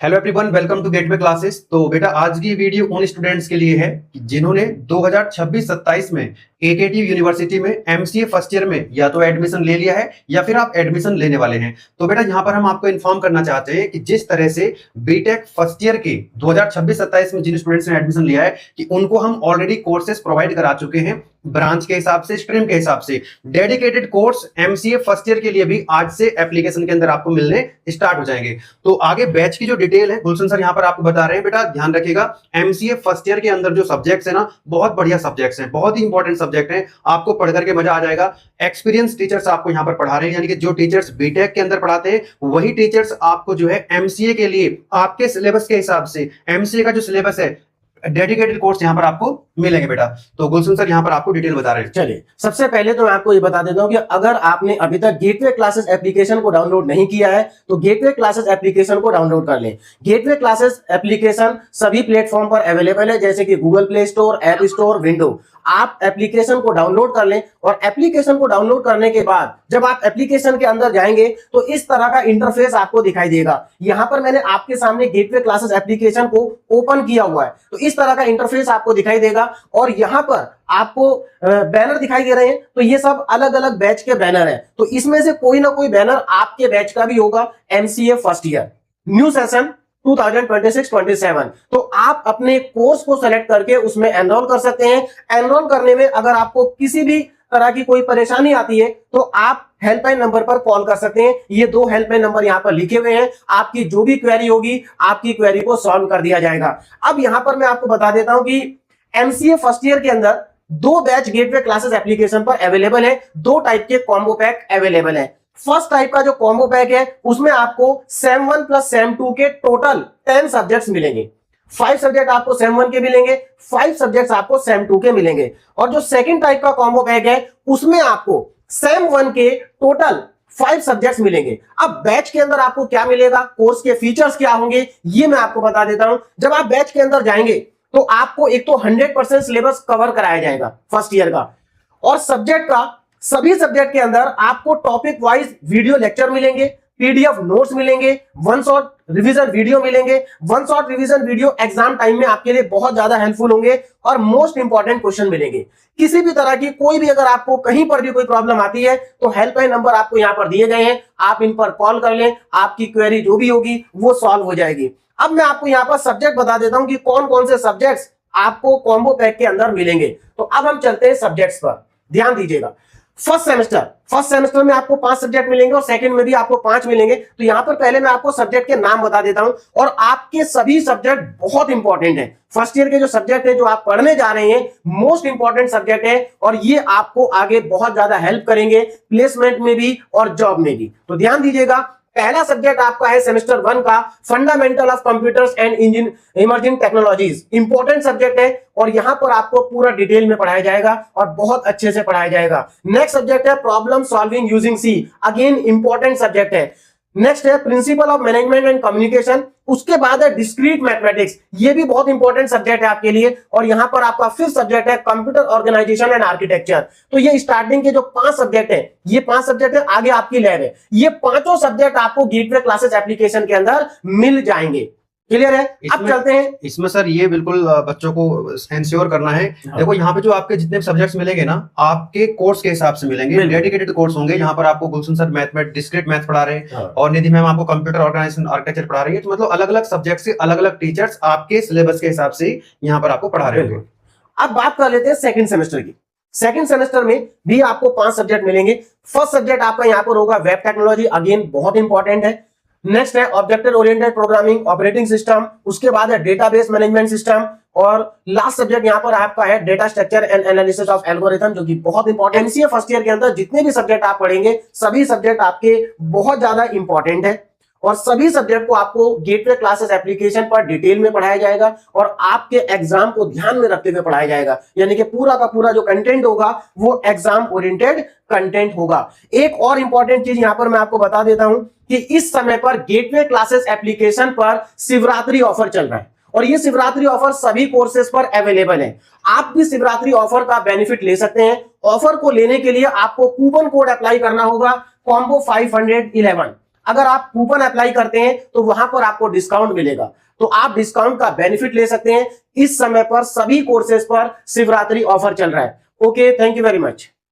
Hello everyone, welcome to Gateway Classes. तो बेटा आज की वीडियो उन स्टूडेंट्स के लिए है जिन्होंने 2026-27 में एकेटी यूनिवर्सिटी में एमसीए फर्स्ट ईयर में या तो एडमिशन ले लिया है या फिर आप एडमिशन लेने वाले हैं। तो बेटा यहाँ पर हम आपको इन्फॉर्म करना चाहते हैं कि जिस तरह से बीटेक फर्स्ट ईयर के 2026-27 में जिन स्टूडेंट्स ने एडमिशन लिया है कि उनको हम ऑलरेडी कोर्सेज प्रोवाइड करा चुके हैं ब्रांच के हिसाब से, स्ट्रीम के हिसाब से। Dedicated course MCA first year के लिए भी आज से एप्लीकेशन के अंदर आपको मिलने स्टार्ट हो जाएंगे। तो आगे बैच की जो डिटेल है गुलशन सर यहाँ पर आपको बता रहे हैं। बेटा ध्यान रखिएगा, एमसीए फर्स्ट ईयर के अंदर जो सब्जेक्ट्स है ना, बहुत बढ़िया सब्जेक्ट्स हैं, बहुत ही इंपॉर्टेंट सब्जेक्ट हैं, आपको पढ़ करके मजा आ जाएगा। एक्सपीरियंस टीचर्स आपको यहाँ पर पढ़ा रहे हैं, यानी कि जो टीचर्स बीटेक के अंदर पढ़ाते हैं वही टीचर्स आपको जो है एमसीए के लिए आपके सिलेबस के हिसाब से एमसीए का जो सिलेबस है डेडिकेटेड कोर्स यहाँ पर आपको मिलेंगे बेटा। तो गुलशन सर यहाँ पर आपको डिटेल बता रहे हैं। चलिए, सबसे पहले तो मैं आपको ये बता देता हूं कि अगर आपने अभी तक गेटवे क्लासेस एप्लीकेशन को डाउनलोड नहीं किया है तो गेटवे क्लासेस एप्लीकेशन को डाउनलोड कर लें। गेटवे क्लासेस एप्लीकेशन सभी प्लेटफॉर्म पर अवेलेबल है, जैसे कि Google play store, app store, window. आप एप्लीकेशन को डाउनलोड कर लें और एप्लीकेशन को डाउनलोड करने के बाद जब आप एप्लीकेशन के अंदर जाएंगे तो इस तरह का इंटरफेस आपको दिखाई देगा। यहां पर मैंने आपके सामने गेटवे क्लासेस एप्लीकेशन को ओपन किया हुआ है, तो इस तरह का इंटरफेस आपको दिखाई देगा और यहां पर आपको बैनर दिखाई दे रहे हैं। तो ये सब अलग अलग बैच के बैनर हैं, तो इसमें से कोई ना कोई बैनर आपके बैच का भी होगा। MCA first year new session 2026-27। तो आप अपने कोर्स को सेलेक्ट करके उसमें एनरोल कर सकते हैं। एनरोल करने में अगर आपको किसी भी तरह की कोई परेशानी आती है तो आप हेल्पलाइन नंबर पर कॉल कर सकते हैं। ये 2 हेल्पलाइन नंबर यहाँ पर लिखे हुए हैं, आपकी जो भी क्वेरी होगी आपकी क्वेरी को सॉल्व कर दिया जाएगा। अब यहाँ पर मैं आपको बता देता हूं कि एमसीए फर्स्ट ईयर के अंदर 2 बैच गेटवे क्लासेस एप्लीकेशन पर अवेलेबल है। 2 टाइप के कॉम्बो पैक अवेलेबल है। फर्स्ट टाइप का जो कॉम्बो पैक है उसमें आपको सेम 1 प्लस सेम 2 के टोटल 10 सब्जेक्ट्स मिलेंगे। 5 सब्जेक्ट आपको सेम 1 के मिलेंगे, 5 सब्जेक्ट्स आपको सेम 2 के मिलेंगे। और जो सेकंड टाइप का कॉम्बो पैक है उसमें आपको सेम 1 के टोटल 5 सब्जेक्ट्स मिलेंगे। अब बैच के अंदर आपको क्या मिलेगा, कोर्स के फीचर्स क्या होंगे, ये मैं आपको बता देता हूं। जब आप बैच के अंदर जाएंगे तो आपको एक तो 100% सिलेबस कवर कराया जाएगा फर्स्ट ईयर का, और सब्जेक्ट का सभी सब्जेक्ट के अंदर आपको टॉपिक वाइज वीडियो लेक्चर मिलेंगे, पीडीएफ नोट्स मिलेंगे, 1 शॉट रिवीजन वीडियो मिलेंगे। 1 shot revision video exam time में आपके लिए बहुत ज्यादा हेल्पफुल होंगे और मोस्ट इंपॉर्टेंट क्वेश्चन मिलेंगे। किसी भी तरह की कोई भी अगर आपको कहीं पर भी कोई प्रॉब्लम आती है तो हेल्पलाइन नंबर आपको यहां पर दिए गए हैं, आप इन पर कॉल कर लें, आपकी क्वेरी जो भी होगी वो सॉल्व हो जाएगी। अब मैं आपको यहां पर सब्जेक्ट बता देता हूं कि कौन कौन से सब्जेक्ट्स आपको कॉम्बो पैक के अंदर मिलेंगे। तो अब हम चलते हैं सब्जेक्ट्स पर, ध्यान दीजिएगा। फर्स्ट सेमेस्टर में आपको 5 सब्जेक्ट मिलेंगे और सेकंड में भी आपको 5 मिलेंगे। तो यहां पर पहले मैं आपको सब्जेक्ट के नाम बता देता हूं, और आपके सभी सब्जेक्ट बहुत इंपॉर्टेंट है। फर्स्ट ईयर के जो सब्जेक्ट है जो आप पढ़ने जा रहे हैं मोस्ट इंपॉर्टेंट सब्जेक्ट है, और ये आपको आगे बहुत ज्यादा हेल्प करेंगे प्लेसमेंट में भी और जॉब में भी। तो ध्यान दीजिएगा, पहला सब्जेक्ट आपका है सेमेस्टर 1 का fundamental of computers and emerging technologies. Important subject है और यहां पर आपको पूरा डिटेल में पढ़ाया जाएगा और बहुत अच्छे से पढ़ाया जाएगा। नेक्स्ट सब्जेक्ट है problem solving using C, again important subject है। नेक्स्ट है principle of management and communication. उसके बाद है डिस्क्रीट मैथमेटिक्स, ये भी बहुत इंपॉर्टेंट सब्जेक्ट है आपके लिए। और यहां पर आपका 5th सब्जेक्ट है कंप्यूटर ऑर्गेनाइजेशन एंड आर्किटेक्चर। तो ये स्टार्टिंग के जो 5 सब्जेक्ट है, ये 5 सब्जेक्ट है, आगे आपकी लैब है। ये पांचों सब्जेक्ट आपको गेटवे क्लासेस एप्लीकेशन के अंदर मिल जाएंगे। क्लियर है? अब चलते हैं इसमें सर, ये बिल्कुल बच्चों को इंश्योर करना है। देखो यहाँ पे जो आपके जितने सब्जेक्ट्स मिलेंगे ना, आपके कोर्स के हिसाब से मिलेंगे, डेडिकेटेड कोर्स होंगे। यहाँ पर आपको गुलशन सर मैथ डिस्क्रीट मैथ पढ़ा रहे हैं और निधि मैम आपको कंप्यूटर ऑर्गेनाइजेशन आर्किटेक्चर पढ़ा रही है। तो मतलब अलग अलग सब्जेक्ट से अलग अलग टीचर्स आपके सिलेबस के हिसाब से यहाँ पर आपको पढ़ा रहे होंगे। अब बात कर लेते हैं सेकंड सेमेस्टर की। सेकंड सेमेस्टर में भी आपको 5 सब्जेक्ट मिलेंगे। फर्स्ट सब्जेक्ट आपका यहाँ पर होगा वेब टेक्नोलॉजी, अगेन बहुत इंपॉर्टेंट है। नेक्स्ट है object oriented programming operating system. उसके बाद है डेटाबेस मैनेजमेंट सिस्टम, और लास्ट सब्जेक्ट यहाँ पर आपका है data structure and analysis of algorithm, जो कि बहुत इंपॉर्टेंट। एमसीए फर्स्ट ईयर के अंदर जितने भी सब्जेक्ट आप पढ़ेंगे सभी सब्जेक्ट आपके बहुत ज्यादा इंपॉर्टेंट है, और सभी सब्जेक्ट को आपको गेटवे क्लासेस एप्लीकेशन पर डिटेल में पढ़ाया जाएगा और आपके एग्जाम को ध्यान में रखते हुए पढ़ाया जाएगा। यानी कि पूरा का पूरा जो कंटेंट होगा वो एग्जाम ओरिएंटेड कंटेंट होगा। एक और इंपॉर्टेंट चीज यहां पर मैं आपको बता देता हूं कि इस समय पर गेटवे क्लासेस एप्लीकेशन पर शिवरात्रि ऑफर चल रहा है, और ये शिवरात्रि ऑफर सभी कोर्सेज पर अवेलेबल है। आप भी शिवरात्रि ऑफर का बेनिफिट ले सकते हैं। ऑफर को लेने के लिए आपको कूपन कोड अप्लाई करना होगा, कॉम्बो 511। अगर आप कूपन अप्लाई करते हैं तो वहां पर आपको डिस्काउंट मिलेगा, तो आप डिस्काउंट का बेनिफिट ले सकते हैं। इस समय पर सभी कोर्सेज पर शिवरात्रि ऑफर चल रहा है। Okay, thank you very much.